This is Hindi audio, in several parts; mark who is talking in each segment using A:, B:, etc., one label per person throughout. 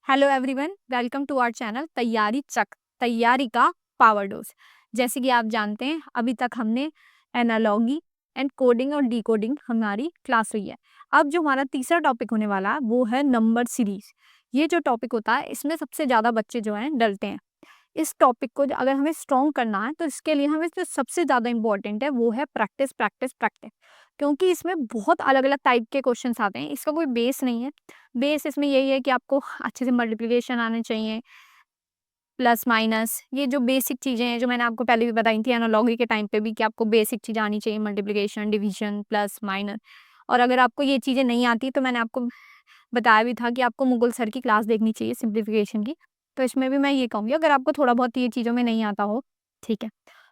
A: Hello everyone, welcome to our channel तैयारी चक तैयारी का पावर डोज। जैसे कि आप जानते हैं, अभी तक हमने एनालॉगी एंड कोडिंग और डिकोडिंग हमारी क्लास रही है। अब जो हमारा तीसरा टॉपिक होने वाला है वो है नंबर सीरीज। ये जो टॉपिक होता है इसमें सबसे ज़्यादा बच्चे जो हैं डरते हैं। इस टॉपिक को अगर हमें स्ट्रॉन्ग करना है तो इसके लिए हमें जो सबसे ज़्यादा इंपॉर्टेंट है वो है प्रैक्टिस प्रैक्टिस प्रैक्टिस। क्योंकि इसमें बहुत अलग अलग टाइप के क्वेश्चंस आते हैं, इसका कोई बेस नहीं है। बेस इसमें यही है कि आपको अच्छे से मल्टीप्लिकेशन आने चाहिए, प्लस माइनस, ये जो बेसिक चीज़ें हैं जो मैंने आपको पहले भी बताई थी एनालॉगी के टाइम पे भी, कि आपको बेसिक चीज़ आनी चाहिए, मल्टीप्लिकेशन, डिवीजन, प्लस माइनस। और अगर आपको ये चीज़ें नहीं आती तो मैंने आपको बताया भी था कि आपको मुकुल सर की क्लास देखनी चाहिए सिंप्लीफिकेशन की। तो इसमें भी मैं ये कहूँगी, अगर आपको थोड़ा बहुत ये चीज़ों में नहीं आता हो, ठीक है।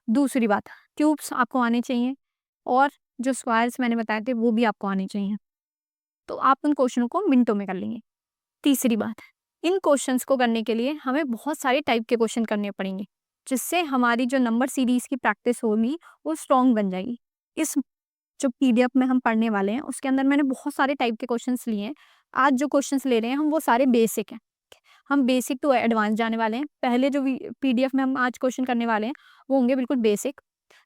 A: दूसरी बात, क्यूब्स आपको आने चाहिए और जो स्क्वायर्स मैंने बताए थे वो भी आपको आने चाहिए। तो आप उन क्वेश्चनों को मिनटों में कर लेंगे। तीसरी बात, इन क्वेश्चंस को करने के लिए हमें बहुत सारे टाइप के क्वेश्चन करने पड़ेंगे, जिससे हमारी जो नंबर सीरीज की प्रैक्टिस होगी वो स्ट्रॉन्ग बन जाएगी। इस जो पीडीएफ में हम पढ़ने वाले हैं उसके अंदर मैंने बहुत सारे टाइप के क्वेश्चंस लिए हैं। आज जो क्वेश्चंस ले रहे हैं हम वो सारे बेसिक हैं। हम बेसिक टू एडवांस जाने वाले हैं। पहले जो पीडीएफ में हम आज क्वेश्चन करने वाले हैं वो होंगे बिल्कुल बेसिक,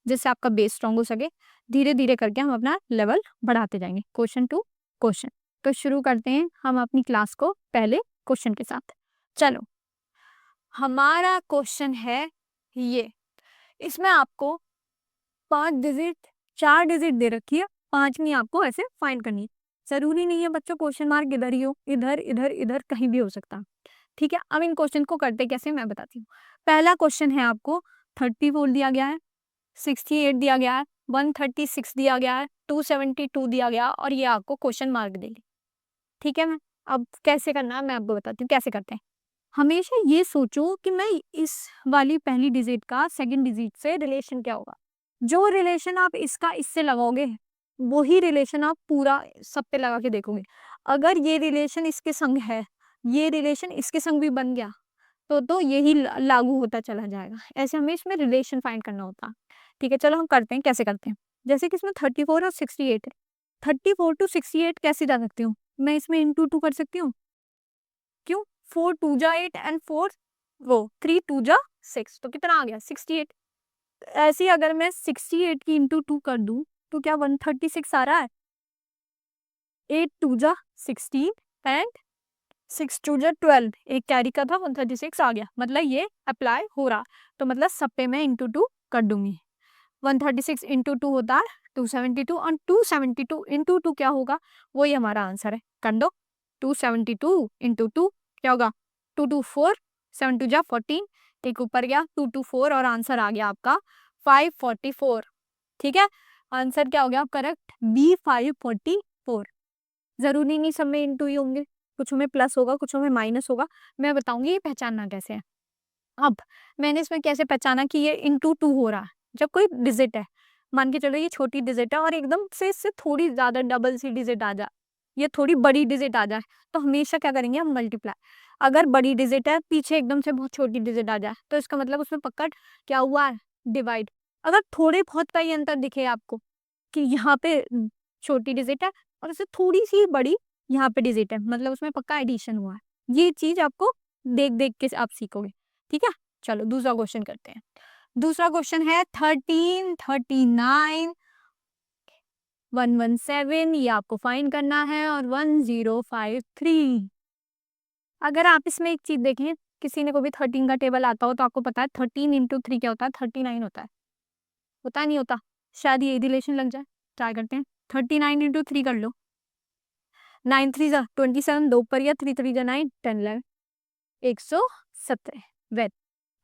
A: जिससे आपका बेस स्ट्रॉन्ग हो सके। धीरे धीरे करके हम अपना लेवल बढ़ाते जाएंगे क्वेश्चन टू क्वेश्चन। तो शुरू करते हैं हम अपनी क्लास को पहले क्वेश्चन के साथ। चलो, हमारा क्वेश्चन है ये। इसमें आपको 5 डिजिट 4 डिजिट दे रखी है, पांचवी आपको ऐसे फाइंड करनी है। जरूरी नहीं है बच्चों क्वेश्चन मार्क इधर ही हो, इधर इधर इधर कहीं भी हो सकता। ठीक है, अब इन क्वेश्चन को करते कैसे मैं बताती हूँ। पहला क्वेश्चन है, आपको 34 दिया गया है, 68 दिया गया है, 136 दिया गया है, 272 दिया गया और ये आपको क्वेश्चन मार्क देगी। ठीक है, मैं अब कैसे करना है मैं आपको बताती हूँ कैसे करते हैं। हमेशा ये सोचो कि मैं इस वाली पहली डिजिट का सेकंड डिजिट से रिलेशन क्या होगा। जो रिलेशन आप इसका इससे लगाओगे वही रिलेशन आप पूरा सब पे लगा के देखोगे। अगर ये रिलेशन इसके संग है, ये रिलेशन इसके संग भी बन गया, तो यही लागू होता चला जाएगा। ऐसे हमें इसमें रिलेशन फाइंड करना होता। ठीक है, चलो हम करते हैं कैसे करते हैं। जैसे कि इसमें 34 और 68 है। 34 टू 68 कैसे जा सकती हूँ मैं, इसमें इंटू 2 कर सकती हूँ। क्यों? 4 2 जा 8 एंड 4 वो 3 2 जा 6, तो कितना आ गया 68। ऐसे ही अगर मैं 68 की इंटू 2 कर दूं तो क्या 136 आ रहा है। 8 2 जा 16 एंड 6 2 जा 12, एक कैरी का था 136 आ गया, मतलब ये अप्लाई हो रहा। तो मतलब सब पे मैं इंटू 2 कर दूंगी। 136 इंटू 2 होता है 272 और 272 इंटू 2 क्या होगा, वही हमारा आंसर है। कर दो 272 इंटू 2 क्या होगा, 2 2 4 7 2 जा 14, एक ऊपर गया 2 2 4 और आंसर आ गया आपका 544। ठीक है, आंसर क्या हो गया करेक्ट, बी 544। जरूरी नहीं सब में इंटू ही होंगे, कुछ में प्लस होगा कुछ में माइनस होगा। मैं बताऊंगी ये पहचानना कैसे है। अब मैंने इसमें कैसे पहचाना कि ये इंटू 2 हो रहा है। जब कोई डिजिट है, मान के चलो ये छोटी डिजिट है और एकदम से इससे थोड़ी ज्यादा डबल सी डिजिट आ जाए, ये थोड़ी बड़ी डिजिट आ जाए, तो हमेशा क्या करेंगे हम मल्टीप्लाई। अगर बड़ी डिजिट है पीछे एकदम से बहुत छोटी डिजिट आ जाए तो इसका मतलब उसमें पक्का क्या हुआ है, डिवाइड। अगर थोड़े बहुत का ही अंतर दिखे आपको कि यहाँ पे छोटी डिजिट है और उससे थोड़ी सी बड़ी यहाँ पे डिजिट है, मतलब उसमें पक्का एडिशन हुआ है। ये चीज आपको देख देख के आप सीखोगे। ठीक है, चलो दूसरा क्वेश्चन करते हैं। दूसरा क्वेश्चन है 13 39 117, ये आपको फाइंड करना है, और 1053। अगर आप इसमें एक चीज देखें, किसी ने को भी 13 का टेबल आता हो तो आपको पता है 13 इंटू 3 क्या होता है, 39 होता है नहीं होता। शायद ये रिलेशन लग जाए, ट्राई करते हैं। 39 इंटू 3 कर लो, 9 3 जा 27, दो ऊपर या 3 3 जा 9 10 11 117। वेल,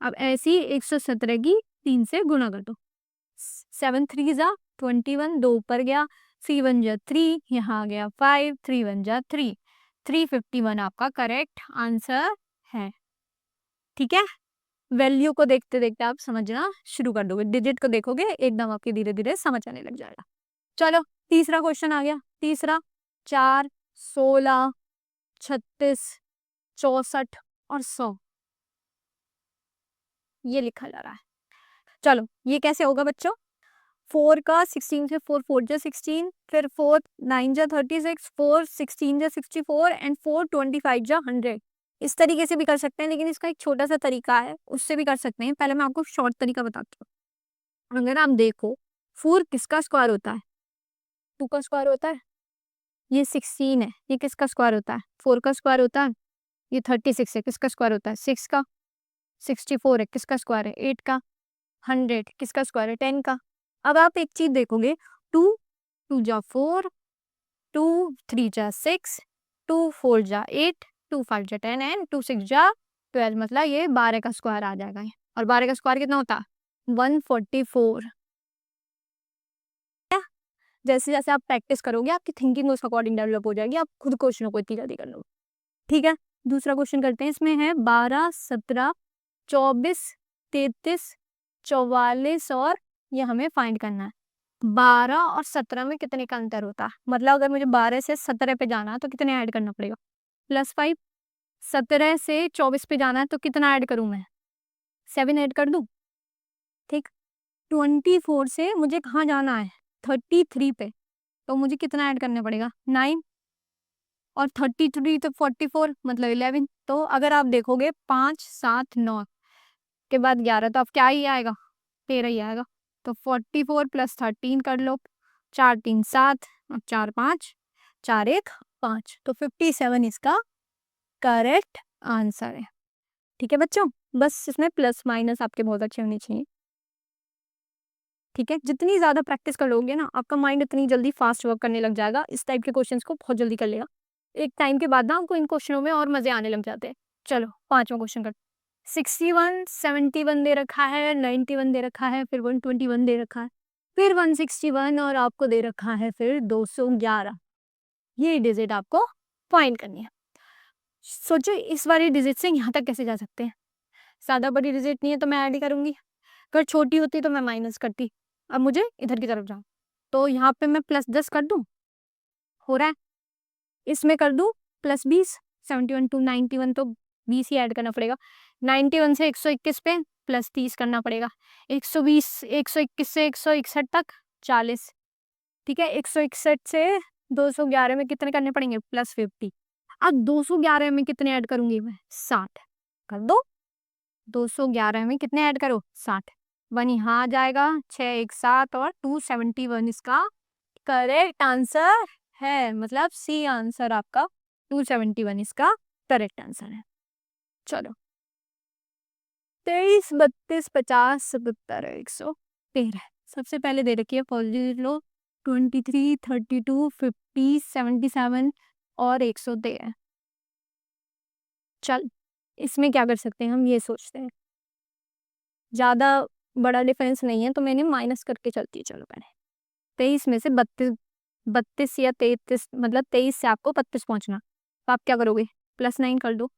A: अब ऐसी 117 की 3 से गुणा कर दो। 7 3 जा 21, दो ऊपर गया, 3 1 जा 3, यहाँ आ गया 5, 3 1 जा 3, 351 आपका करेक्ट आंसर है। ठीक है, वैल्यू को देखते देखते आप समझना शुरू कर दोगे, डिजिट को देखोगे एकदम आपकी धीरे धीरे समझ आने लग जाएगा। चलो तीसरा क्वेश्चन आ गया। तीसरा 4 16 36 64 और 100, ये लिखा जा रहा है। चलो ये कैसे होगा बच्चों, 4 का 16 से 4 4 जा 16, फिर 4 9 जा 36, 4 16 जा 64 एंड 4 25 जा 100। इस तरीके से भी कर सकते हैं, लेकिन इसका एक छोटा सा तरीका है, उससे भी कर सकते हैं। पहले मैं आपको शॉर्ट तरीका बताती हूँ। अगर आप देखो 4 किसका स्क्वायर होता है? 2 का स्क्वायर होता है। ये 16 है, ये किसका स्क्वायर होता है? 4 का स्क्वायर होता है। ये 36 है, किसका स्क्वायर होता है? 6 का। 64 है, किसका स्क्वायर है? 8 का। 100 किसका स्क्वायर है? 10 का। अब आप एक चीज देखोगे, 2 2 जा 4, 2 3 जा 6, 2 4 जा 8, 2 5 जा 10 एंड 2 6 जा 12, मतलब ये 12 का स्क्वायर आ जाएगा। और 12 का स्क्वायर कितना होता है? 144। जैसे जैसे आप प्रैक्टिस करोगे आपकी थिंकिंग उस अकॉर्डिंग डेवलप हो जाएगी, आप खुद क्वेश्चनों को इतनी जल्दी कर लोगे। ठीक है, दूसरा क्वेश्चन करते हैं। इसमें है 12 17 24 33 44 और ये हमें फाइंड करना है। 12 और 17 में कितने का अंतर होता है? मतलब अगर मुझे 12 से 17 पे जाना है तो कितने ऐड करना पड़ेगा? +5। 17 से 24 पे जाना है तो कितना ऐड करूं मैं? 7 ऐड कर दूं? ठीक। 24 से मुझे कहाँ जाना है? 33 पे, तो मुझे कितना ऐड करना पड़ेगा? 9। और 33 तो 44 मतलब 11। तो अगर आप देखोगे 5 7 9 के बाद 11, तो अब क्या ही आएगा? 13 ही आएगा। तो 44 + 13 कर लो। 4 3 7 और 4 5, 4 1 5, तो 57 इसका करेक्ट आंसर है। ठीक है बच्चों, बस इसमें प्लस माइनस आपके बहुत अच्छे होने चाहिए। ठीक है, जितनी ज्यादा प्रैक्टिस कर लोगे ना, आपका माइंड इतनी जल्दी फास्ट वर्क करने लग जाएगा, इस टाइप के क्वेश्चंस को बहुत जल्दी कर लेगा। एक टाइम के बाद ना आपको इन क्वेश्चनों में और मजे आने लग जाते हैं। चलो 5वां क्वेश्चन कर। 61 71 दे रखा है, 91 दे रखा है, फिर 121 दे रखा है, फिर 161 और आपको दे रखा है फिर 211। ये डिजिट आपको फाइंड करनी है। सोचो इस वाली डिजिट से यहाँ तक कैसे जा सकते हैं। ज्यादा बड़ी डिजिट नहीं है तो मैं ऐड ही करूंगी, अगर छोटी होती तो मैं माइनस करती। अब मुझे इधर की तरफ जाऊं, तो यहाँ पे मैं +10 कर दूं, हो रहा है। इसमें कर दूं +20, 71 to 91, तो 20 ही ऐड करना पड़ेगा। 91 से 121 पे +30 करना पड़ेगा। 120 121 से 161 तक 40। ठीक है, 161 से 211 में कितने करने पड़ेंगे? +50। अब 211 में कितने ऐड करूंगी मैं? 60 कर दो। 211 में कितने ऐड करो? 60। 1 यहाँ आ जाएगा, 6 1 7 और 271 इसका करेक्ट आंसर है। मतलब सी आंसर आपका 271 इसका करेक्ट आंसर है। चलो 23 32 50 77 113 सबसे पहले दे रखी है पॉजिटिव लो 23 32 50 77 और 113। चल इसमें क्या कर सकते हैं हम, ये सोचते हैं। ज्यादा बड़ा डिफरेंस नहीं है तो मैंने माइनस करके चलती है। चलो पहले 23 में से 32 या 33, मतलब 23 से आपको 32 पहुंचना, तो आप क्या करोगे? +9 कर दो।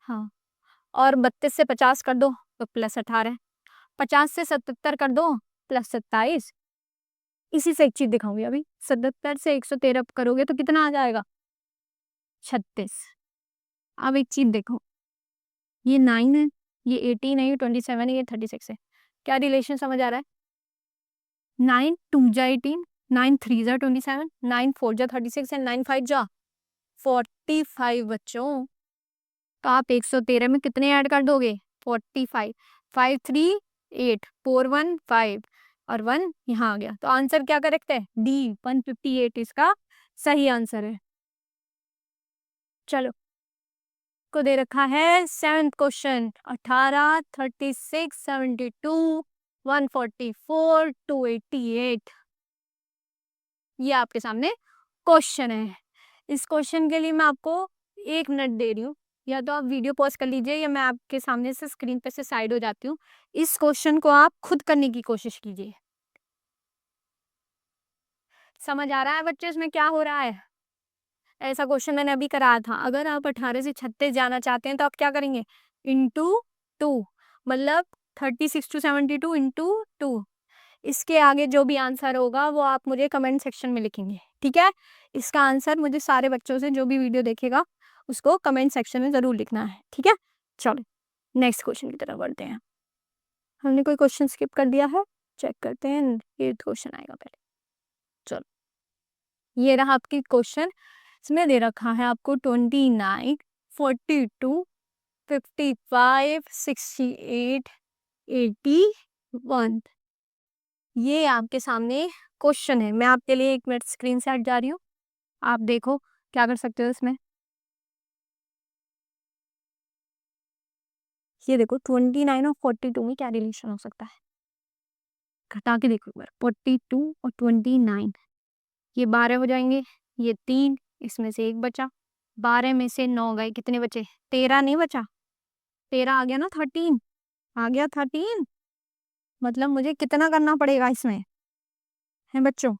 A: हाँ, और 32 से 50 कर दो तो +18। 50 से 77 कर दो +27। इसी से एक चीज दिखाऊंगी अभी। 77 से 113 करोगे तो कितना आ जाएगा? 36। अब एक चीज देखो, ये 9 है, ये 18 है, ये 27 है, ये 36 है। क्या रिलेशन समझ आ रहा है? 9 2 जा 18, 9 3 जा 27, 9 4 जा 36 एंड 9 5 जा 45 बच्चों। तो आप 113 में कितने ऐड कर दोगे? 45। 5 3 8 4 1 5 और 1 यहाँ आ गया, तो आंसर क्या करेक्ट है? डी 158 इसका सही आंसर है। चलो को दे रखा है 7th क्वेश्चन 18 36 72 144 288। ये आपके सामने क्वेश्चन है। इस क्वेश्चन के लिए मैं आपको 1 मिनट दे रही हूँ, या तो आप वीडियो पॉज कर लीजिए या मैं आपके सामने से स्क्रीन पे से साइड हो जाती हूँ। इस क्वेश्चन को आप खुद करने की कोशिश कीजिए। समझ आ रहा है बच्चे इसमें क्या हो रहा है? ऐसा क्वेश्चन मैंने अभी कराया था। अगर आप 18 से 36 जाना चाहते हैं तो आप क्या करेंगे? इंटू 2, मतलब 36 to 72 इंटू 2। इसके आगे जो भी आंसर होगा वो आप मुझे कमेंट सेक्शन में लिखेंगे। ठीक है, इसका आंसर मुझे सारे बच्चों से, जो भी वीडियो देखेगा उसको कमेंट सेक्शन में जरूर लिखना है। ठीक है, चलो नेक्स्ट क्वेश्चन की तरफ बढ़ते हैं। हमने कोई क्वेश्चन स्किप कर दिया है? चेक करते हैं, 8th क्वेश्चन आएगा पहले। चलो ये रहा आपकी क्वेश्चन। इसमें दे रखा है आपको 29 42, 55, 68, 81। ये आपके सामने क्वेश्चन है। मैं आपके लिए 1 मिनट स्क्रीन से हट जा रही हूँ, आप देखो क्या कर सकते हो इसमें। ये देखो 29 और 42 में क्या रिलेशन हो सकता है, घटा के देखो एक बार। 42 और 29, ये 12 हो जाएंगे, ये 3, इसमें से 1 बचा, 12 में से 9 गए, कितने बचे? 13 नहीं बचा, 13 आ गया ना, 13 आ गया, 13। मतलब मुझे कितना करना पड़ेगा इसमें, है बच्चों?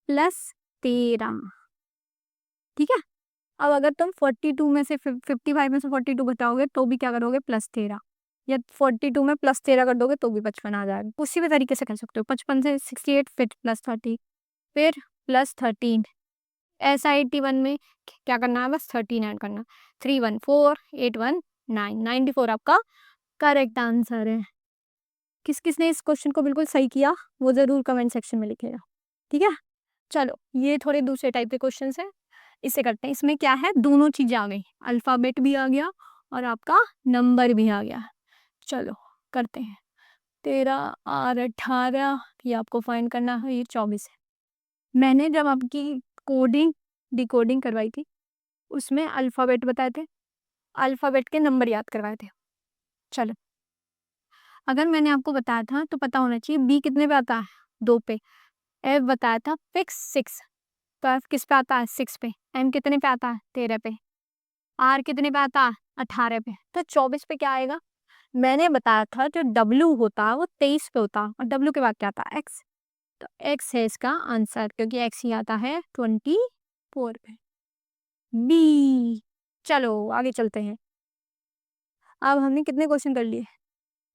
A: +13। ठीक है। अब अगर तुम 42 में से 55 में से 42 घटाओगे तो भी क्या करोगे? +13। या 42 में +13 कर दोगे तो भी 55 आ जाएगा। उसी भी तरीके से कर सकते हो, 55 से 68, फिर +30, फिर +13। ऐसा 81 में क्या करना है? बस 13 ऐड करना। 314, 819, 94 आपका करेक्ट आंसर है। किस किस ने इस क्वेश्चन को बिल्कुल सही किया वो जरूर कमेंट सेक्शन में लिखेगा। ठीक है, चलो ये थोड़े दूसरे टाइप के क्वेश्चन है, इसे करते हैं। इसमें क्या है, दोनों चीजें आ गई, अल्फाबेट भी आ गया और आपका नंबर भी आ गया। चलो करते हैं। 13 और 18, ये आपको फाइंड करना है, ये 24 है। मैंने जब आपकी कोडिंग डिकोडिंग करवाई थी उसमें अल्फाबेट बताए थे, अल्फाबेट के नंबर याद करवाए थे। चलो, अगर मैंने आपको बताया था तो पता होना चाहिए बी कितने पे आता है? 2 पे। एफ बताया था फिक्स 6, तो एफ किस पे आता है? 6 पे। एम कितने पे आता है? 13 पे। आर कितने पे आता है? 18 पे। तो 24 पे क्या आएगा? मैंने बताया था जो डब्ल्यू होता है वो 23 पे होता, और डब्ल्यू के बाद क्या आता है? एक्स। तो एक्स है इसका आंसर, क्योंकि एक्स ही आता है 24 पे। बी। चलो आगे चलते हैं। अब हमने कितने क्वेश्चन कर लिए?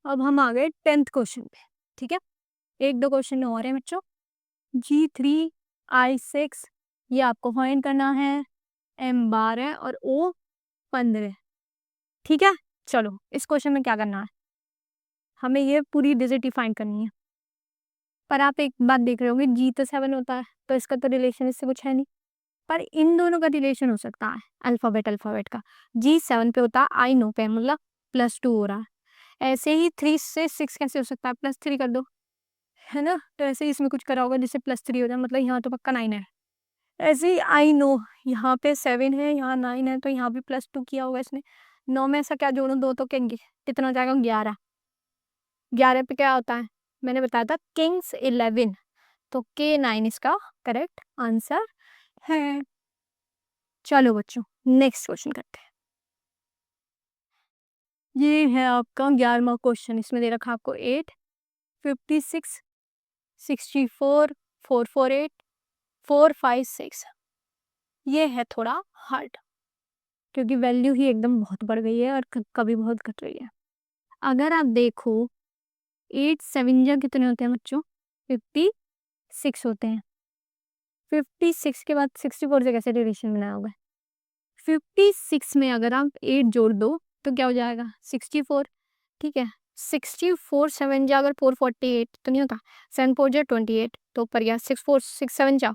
A: अब हम आ गए 10th क्वेश्चन पे। ठीक है, 1-2 क्वेश्चन और हैं बच्चों। G3, I6, ये आपको फाइंड करना है, M12 और O15। ठीक है, चलो इस क्वेश्चन में क्या करना है, हमें ये पूरी डिजिट ही फाइंड करनी है। पर आप एक बात देख रहे होंगे, G तो 7 होता है तो इसका तो रिलेशन इससे कुछ है नहीं, पर इन दोनों का रिलेशन हो सकता है अल्फाबेट अल्फाबेट का। G 7 पे होता है, I नो पे, मतलब +2 हो रहा है। ऐसे ही 3 से 6 कैसे हो सकता है? +3 कर दो, है ना? तो ऐसे ही इसमें कुछ करा होगा जिससे +3 हो जाए, मतलब यहाँ तो पक्का 9 है। ऐसे ही आई नो, यहाँ पे 7 है, यहाँ 9 है, तो यहाँ भी +2 किया होगा इसने। 9 में ऐसा क्या जोड़ो, 2 तो कहेंगे, कितना हो जाएगा? 11। 11 पे क्या होता है? मैंने बताया था किंग्स 11, तो K9 इसका करेक्ट आंसर है। चलो बच्चों नेक्स्ट क्वेश्चन करते हैं। ये है आपका 11वां क्वेश्चन। इसमें दे रखा आपको 8, 56, 64, 448, 456। ये है थोड़ा हार्ड, क्योंकि वैल्यू ही एकदम बहुत बढ़ गई है और कभी बहुत घट रही है। अगर आप देखो 8 7 जा कितने होते हैं बच्चों? 56 होते हैं। 56 के बाद 64 से कैसे रिलेशन बनाया होगा? 56 में अगर आप 8 जोड़ दो तो क्या हो जाएगा? 64। ठीक है, 64 7 जा अगर 448 तो नहीं होता, 7 4 जा 28, तो ऊपर गया 6 4 6 7 जा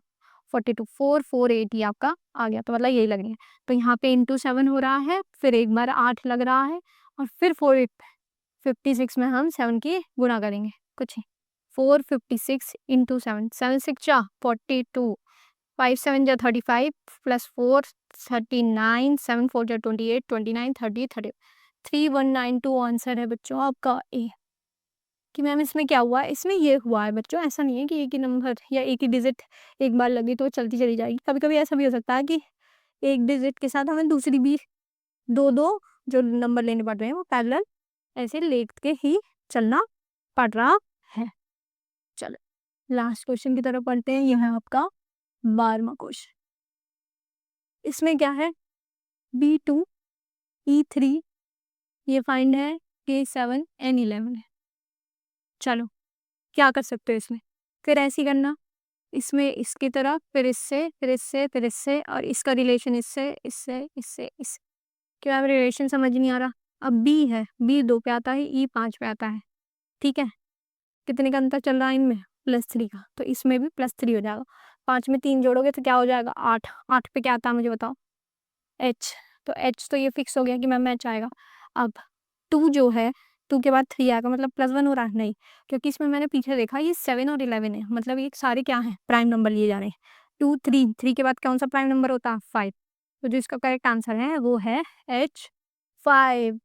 A: 42, 448 ये आपका आ गया। तो मतलब यही लग रही है, तो यहाँ पे इंटू 7 हो रहा है, फिर एक बार 8 लग रहा है, और फिर 56 में हम 7 की गुणा करेंगे, कुछ नहीं, 456 इंटू 7, 7 6 जा 42, 5 7 जा 35, +4 39, 7 4 जा 28, 29 30 30, 3192 आंसर है बच्चों आपका ए। कि मैम इसमें क्या हुआ? इसमें ये हुआ है बच्चों, ऐसा नहीं है कि एक ही नंबर या एक ही डिजिट एक बार लगी तो चलती चली जाएगी। कभी कभी ऐसा भी हो सकता है कि एक डिजिट के साथ हमें दूसरी भी दो जो नंबर लेने पड़ रहे हैं वो पैरेलल ऐसे लेट के ही चलना पड़ रहा है। चलो लास्ट क्वेश्चन की तरफ पढ़ते हैं। यह है आपका 12वां क्वेश्चन। इसमें क्या है? B2, E3, ये फाइंड है, K7 N11 है। चलो क्या कर सकते हो इसमें? फिर ऐसे ही करना, इसमें इसकी तरफ, फिर इससे, फिर इससे, फिर इससे, और इसका रिलेशन इससे इससे इससे इससे। क्या रिलेशन समझ नहीं आ रहा? अब बी है, बी 2 पे आता है, ई 5 पे आता है। ठीक है, कितने का अंतर चल रहा है इनमें? +3 का, तो इसमें भी +3 हो जाएगा। 5 में 3 जोड़ोगे तो क्या हो जाएगा? 8। 8 पे क्या आता है मुझे बताओ? एच। तो एच तो ये फिक्स हो गया कि मैम एच आएगा। अब 2 जो है, 2 के बाद 3 आएगा, मतलब +1 हो रहा है? नहीं, क्योंकि इसमें मैंने पीछे देखा ये 7 और 11 है, मतलब ये सारे क्या हैं? प्राइम नंबर लिए जा रहे हैं। 2, 3 के बाद कौन-सा प्राइम नंबर होता है? 5। तो जो इसका करेक्ट आंसर है वो है H5।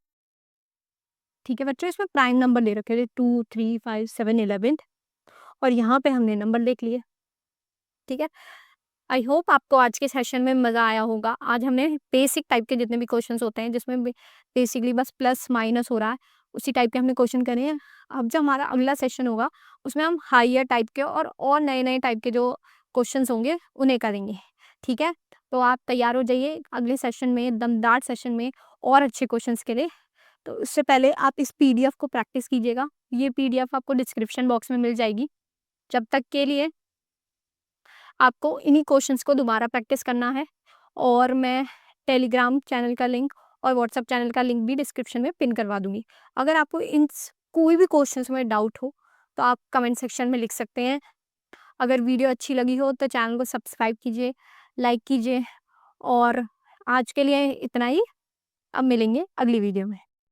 A: ठीक है बच्चों, इसमें प्राइम नंबर ले रखे थे 2, 3, 5, 7, 11 और यहाँ पे हमने नंबर लिख लिए। ठीक है, आई होप आपको आज के सेशन में मज़ा आया होगा। आज हमने बेसिक टाइप के जितने भी क्वेश्चंस होते हैं जिसमें बेसिकली बस प्लस माइनस हो रहा है, उसी टाइप के हमने क्वेश्चन करे हैं। अब जो हमारा अगला सेशन होगा उसमें हम हायर टाइप के और नए-नए टाइप के जो क्वेश्चंस होंगे उन्हें करेंगे। ठीक है? तो आप तैयार हो जाइए अगले सेशन में, दमदार सेशन में और अच्छे क्वेश्चंस के लिए। तो उससे पहले आप इस पीडीएफ को प्रैक्टिस कीजिएगा। ये पीडीएफ आपको डिस्क्रिप्शन बॉक्स में मिल जाएगी। जब तक के लिए आपको इन्हीं क्वेश्चंस को दोबारा प्रैक्टिस करना है और मैं टेलीग्राम चैनल का लिंक और व्हाट्सएप चैनल का लिंक भी डिस्क्रिप्शन में पिन करवा दूँगी। अगर आपको कोई भी क्वेश्चंस में डाउट हो तो आप कमेंट सेक्शन में लिख सकते हैं। अगर वीडियो अच्छी लगी हो तो चैनल को सब्सक्राइब कीजिए, लाइक कीजिए और आज के लिए इतना ही। अब मिलेंगे अगली वीडियो में।